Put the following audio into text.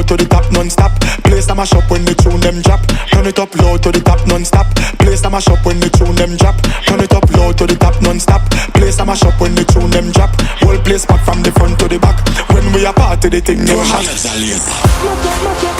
to the top non-stop. Place them a shop when the tune them drop. Turn it up low to the top non-stop. Place them a shop when the tune them drop. Turn it up low to the top non-stop. Place them a shop when the tune them drop. Whole place back from the front to the back. When we a party the thing no hot.